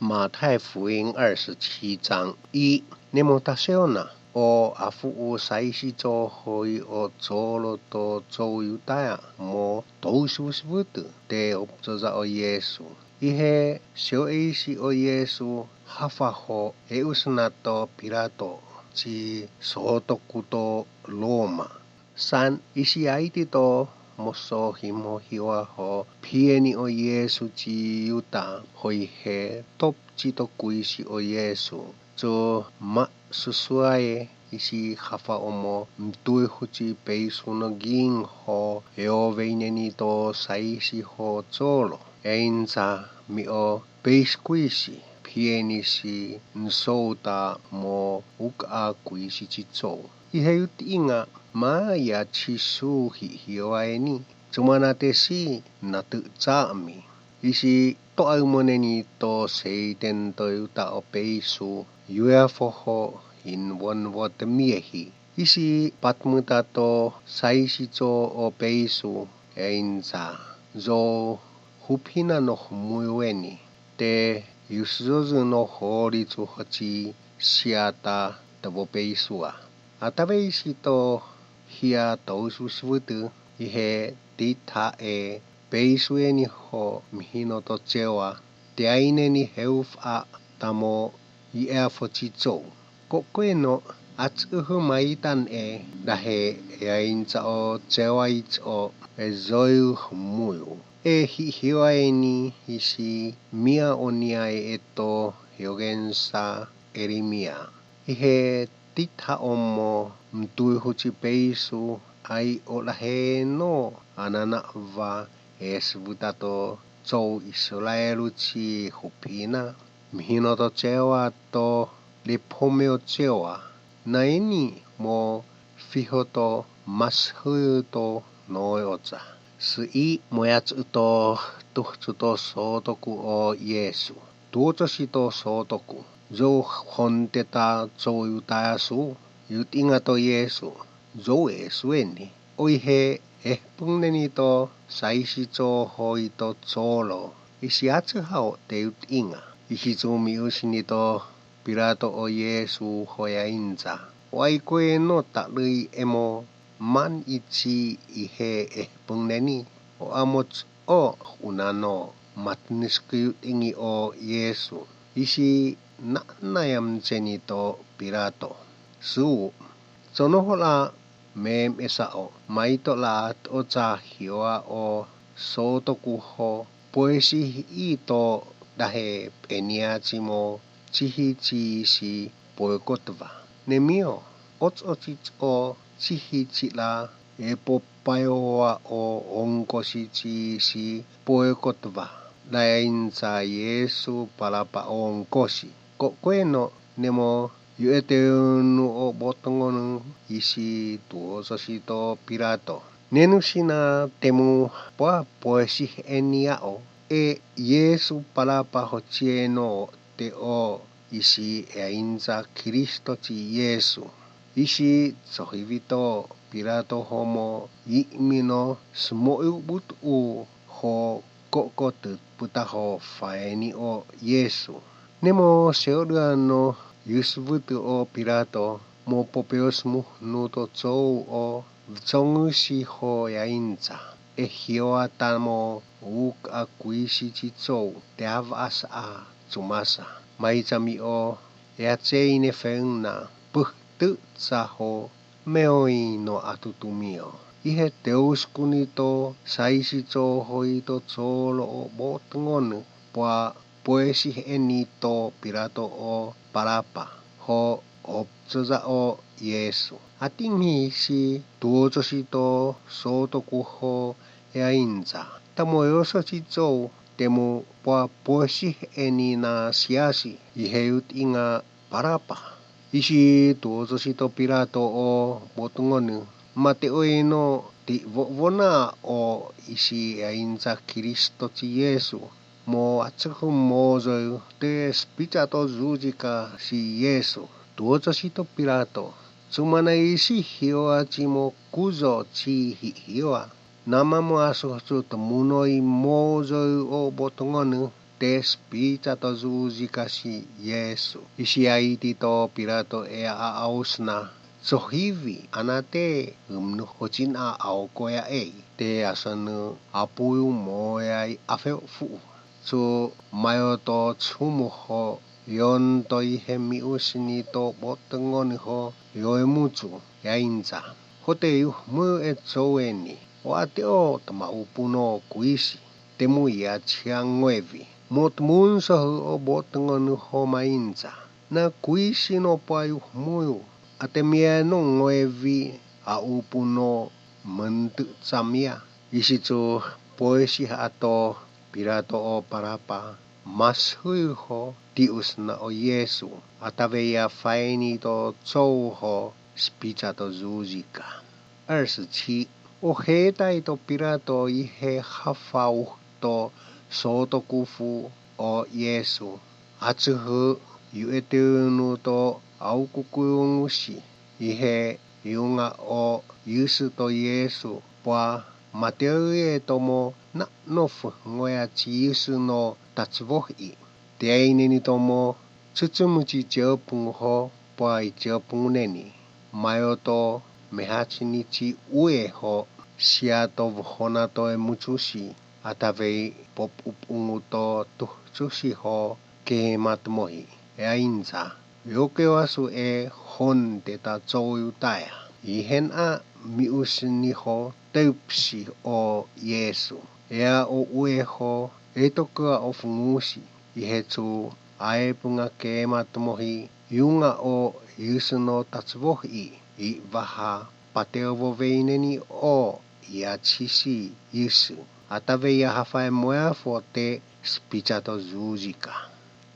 马太福音27章1，你們達少那，我阿父我西西做會我做了都做猶大呀，我都是不得的，我做着我耶穌。伊個小意思我耶穌哈法後，有時那到比拉多，至所督古到羅馬。3，伊是愛的到。莫所希望希望和偏你我耶穌之猶大會係都知道歸是我耶穌就乜所衰伊是合法我們唔對好似背書の銀河有為你都使是好做咯因咋咪我背歸是偏你是唔受到莫無個歸是之做伊係有啲啊嘛也去數喜愛你怎麼那得是那得咋咪伊是多愛莫呢你多誰den都有到背書有呀佛好因問我的咩去伊是八木大多sai是做我背書因咋做胡皮那のmuy bueno de有時候no好哩做好似寫的的我背書啊特別是到遐都是不得伊個地塔誒背書誒你好咪no都照啊第二呢你後發但冇伊佛去做個個no阿好買單誒但係因就照啊伊就做很muy喜愛你伊是名我你愛都有件啥誒里面伊個地塔我冇唔對好似背書ai olaheno ananava esvutato zo Israelu chi hupina mihino to cewa to lipomeo cewa naini mo fiho to mashu to noyoza si moyatsu to tuhtu to sotoku o Yesu tuoto si to sotoku zo honteta zo yutayasu yutinga to Yesu zoe sueni oihe puneni to saisi to hoi to solo isi atsu hao te utinga isi zumi usini to pirato o Yesu hoya inza waikwe no talui emo man ichi ihe puneni o amot o unano matnisku ingi o Yesu isi nayam jeni to pirato su sonohola mem esao maito la o cha hiwa o sotoku ho poesi ito dahe eniachimo chihichi si poekotva nemio otsotich o chihichi la epopayoa o onkosichi si poekotva lain sa Yesu palapa onkosi kokweno nemo yuetenu o botongonu isi tuoso sito pirato nenu sina temu poesi eniao Yesu palapa hochieno te o isi einza Kristo chi Yesu isi sohivito pirato homo imino smoyu butu ho kokot putaho faeni o Yesu nemo seoduano Yusvutu o pirato mo popeos mu nuto zou o zongu si ho yainza hioa tamo uk akuisi chi zou te avas a tsumasa maizami o eaceine feuna puhtu saho meoi no atutumio ihe teus kunito saisi zo hoito zolo o botngonu pa poesi enito pirato o palapa ho obzoza o Yesu atingi si tuozo si to sotoku ho yainza tamoyoso si zo temu pa poesi enina siasi iheut inga palapa isi tuozo si to pirato o botngonu mateoi no ti vona o isi yainza Kristo chi Yesu mo atsuhu mozo te spitato zuzika si Yesu tuozo si to pirato sumana isi hioa chimo kuzo chi hioa nama mo aso to munoi mozo o botongonu te spirito zuzikasi Yesu. Isiaiti to pirato ausna. Sohivi anate hocin aukoya te asanu apuyu moyai afeu fu. So mayoto tsumuho yon to ihe miusni to botengon ho yoemutu yainza. Hote yu mu etsoweni. Wateo tamaupuno kuisi. Temu ya chiangwevi. Motmunso o botengon ho mainza. Na kuisi no payu muyu. Atemia no ngoevi aupuno mentu samia. Isitu poesi ato pirato o parapa. Mas hui ho tius na o Yesu. Ataveya faini to tsou ho spica to zuzika. 27. O hetai to pirato ihe hafau to soto kufu o Yesu. Atsuhu yuetunu to au kukuyungusi. Ihe yunga o Yesu to Yesu. Pa Mateo tomo na nofu ngoya chi Yesu no tatsuvohi. Tiaini ni tomo tsutsumuchi jeopung ho pa i jeopung neni. Mayoto mehachi ni chi ue ho siato vhona to e muchusi. Atavei pop upungu to tuhchusi ho ke matmohi. Ainza. Yoke wasu hon teta tsoyutaya. Ihen miusni ho teupsi o Yesu. Ea o ue ho etokua o fungusi. Ihetu aepunga ke matmohi. Yunga o Yesu no tatsuvohi. I vaha pateo voveineni o iachisi Yesu. Ataveya hafae moya fote spichato zuzika.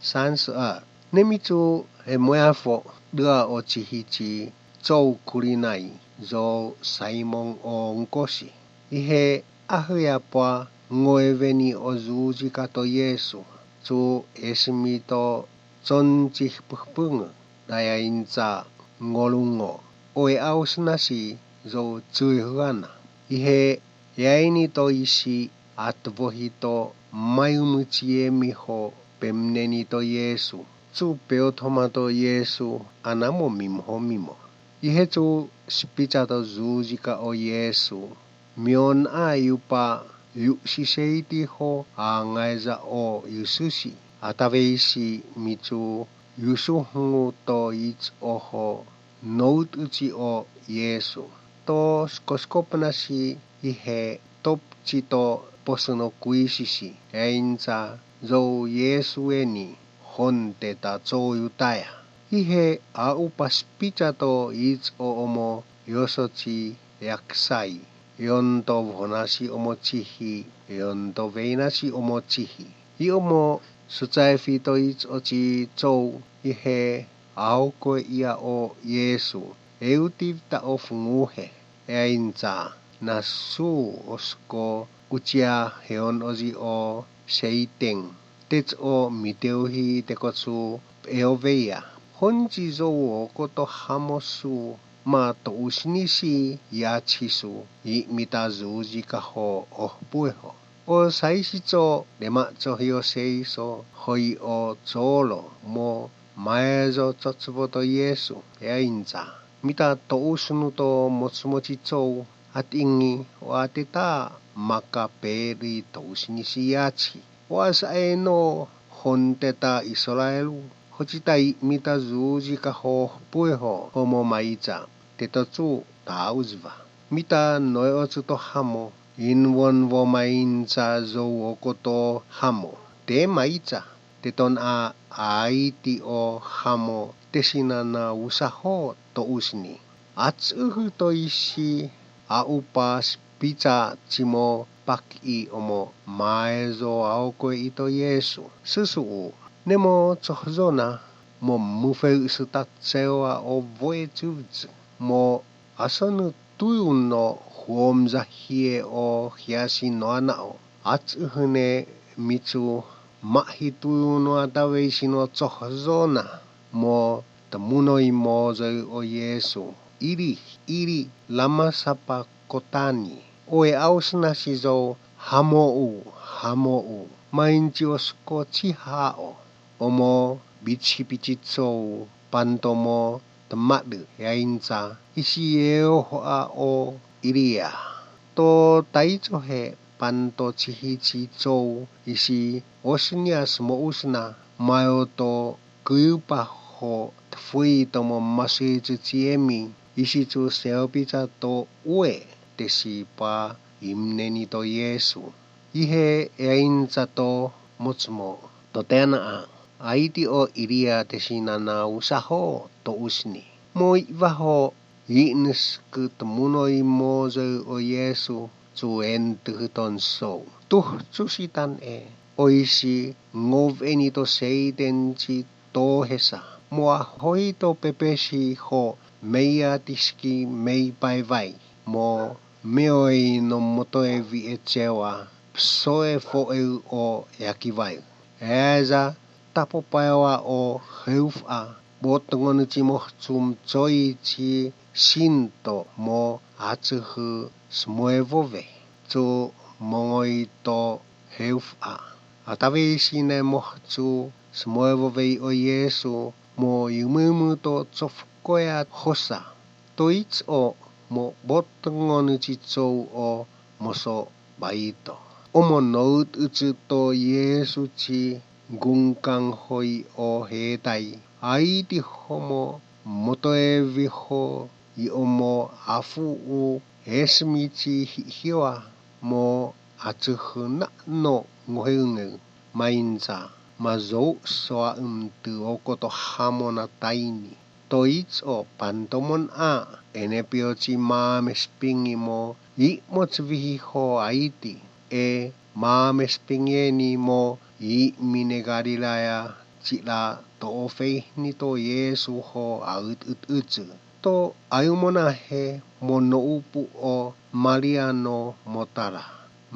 Sansa. Nemitu moya fo dua o chihichi tsou kurinai zo Simon o nkosi. Ihe ahuya pa ngoeveni o zuzika to Yesu. Tu esmito tsonchih puhpungu. Daya inza ngolungo. Oe ausnasi zo tsuihuana. Ihe yaini to isi atvohito mayumuchiemi ho pemneni to Yesu. Tu peotoma to Yesu anamo mimo. Ihe tu spichato zuzika o Yesu. Mion ayupa yuksiseiti ho angaiza o yususi. Ataveisi mitu yusuhungu to its oho nout uchi o Yesu. To skoskopnasi ihe top chito posono kuisisi. Einza zo Yesu eni hon teta tsoyutaya. Ihe aupas pichato its o omo yosochi yaksai. Yonto vonasi omo chihi. Yonto veinasi omo chihi. I omo sucai fito its ochi tsou ihe auko ia o Yesu. Eutiv ta o funguhe. Einza nasu osko kuchia heon ozi o seiteng. Tets o miteuhi tekotsu eoveya. Honji zo o koto hamosu ma to usnisi yachisu i mitazuzika ho ohpueho. O saishicho dematso hio seiso hoi o tsolo mo maezo tsotsubo to Yesu. Einza. Mita to usnu to motsumochi tsou at ingi o atita makaperi to usnisi yachi. Was no honteta Israelu. Hochitai mita zuzika ho pueho homo maiza. Tetotsu tauzva. Mita noeotsu to hamo. Inwon vo mainza zo okoto hamo. Te maiza. Teton aiti o hamo. Tesina na usaho to usni. Atsuhu to isi aupas picha chimo paki omo maezo aokoe ito Yesu. Susu nemo tsohzona mo mufeu sutatsewa o voetuvz. Mo asonu tuyun no huomza hie o hiasi no anao. Atsuhune mitsu mahi tuyun no ataveisi no tsohzona. Mo tamunoi mozo o Yesu. Iri lama sapa kotani. Oe ausnasi zo hamou 毎日を少しはおもビチビチそうパンともたまるやいんざ石えおほあおいりやと大丈へパンとちひちそう石おしにゃすもうすなまよとくゆぱほふいともましつちえみ石つせおびざとうえてしぱimne nito Yesu. Ihe yainza to motsmo. Totena aiti o iria tesinana usaho to usni. Mo ivaho yinus kutemuno imozo o Yesu tu entuhuton so. Tuh susitan oisi ngoveni to seitenci tohesa. Mua hoito pepesi ho meia tiski mei pai vai. Mo Meoi no motoe vi e chewa, psoe foe o yakiwai. Eza tapo paewa o heufa, botongonu chi mo tsum choi chi shinto mo atsuhu smoevove, tsu mongoi to heufa. Atawe shine mo tsu smoevove o Yesu, mo yumumu to tsofkoya hosa. To it's o mo botongonu chi chou o moso baito. Omo nout uchu to Yesu chi gungkang hoi o hetai. Aiti homo motoevi ho I omo afu u esmi chi hiwa mo atsuhu na no ngoheungu mainza mazou soa tu okoto hamona taini. To it's o pantomon a enepio chi mames pingi mo I mo tsvihi ho aiti e mames pingeni mo I mine Galilaya chi la to ofei ni to Yesu ho aut utsu to ayumona he mo no upu o Maria no motara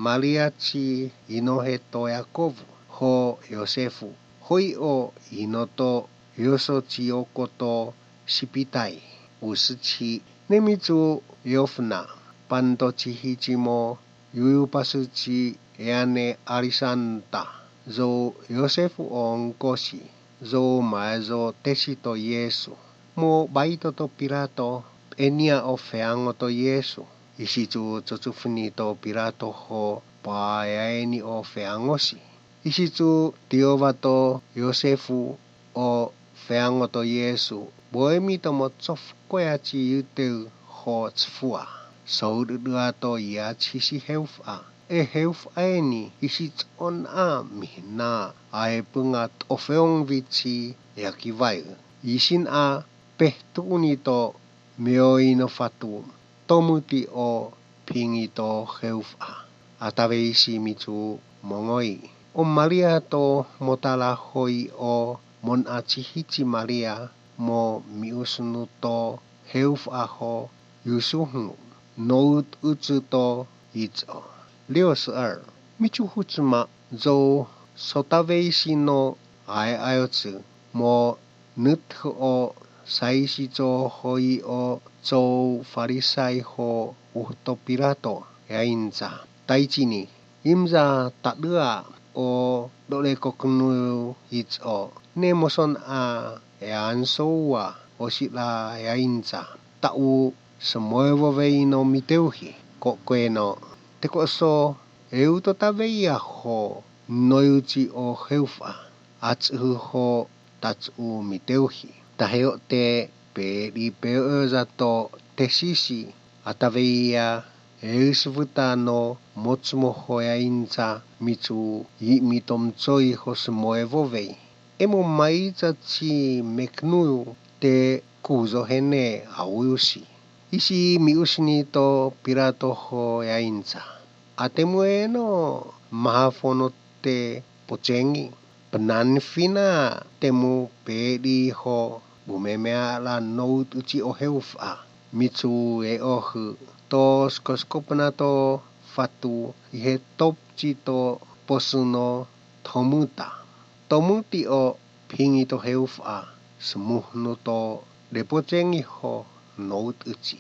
Maria chi inohe to Yakovu ho Yosefu hoi o inoto yoso chi okoto sipitai usuchi nemitsu yofna panto chi hichi mo yuyupasu chi eane arisanta zo Yosefu o nkoshi zo mae zo teshi to Yesu mo baito to Pilato enia o feango to Yesu isitsu tsutsufuni to Pilato ho paeani o feangosi isitsu tiova to Yosefu o feango to Yesu boemi to mo tsofkoya chi yuteu ho tsfua soudua to ia chisi heufa e heufa eni isitson a mihna aepunga ofeong vici yakiwai isin a pehtuni to meoi no fatu tomuti o pingi to heufa ataweisi mitsu mongoi o Maria to motala hoi o mon achihichi Maria mo miusunu to heufa ho yusuhu nout utsu to itso 62michu hutsuma zo sotaweisi no ayotsu mo nuthu o saisi zo hoi o zo farisai ho uhto Pilato yainza taichi ni imza tadua o dole kokunu itso nemoson a eansoa o sila yainza tau semoevo vei no miteuhi kokwe no teko so euto taveia ho noiuchi o heufa atsu ho tatsu miteuhi taheo te peri peoza to tesisi ataveia eusvuta no motsumo hoya inza mitsu I mitom choi ho semoevo vei emo maiza chi meknu te kuzo hene auusi isi miusni to Pilato ho yainza atemue no mahafono te pochengi penanfina temu pedi ho bumemea la nout uchi o heufa mitsu e ohu to skoskopna to fatu ihe top chi to posuno tomuti o pingi to heufa semuhno to depochengi ho nout uchi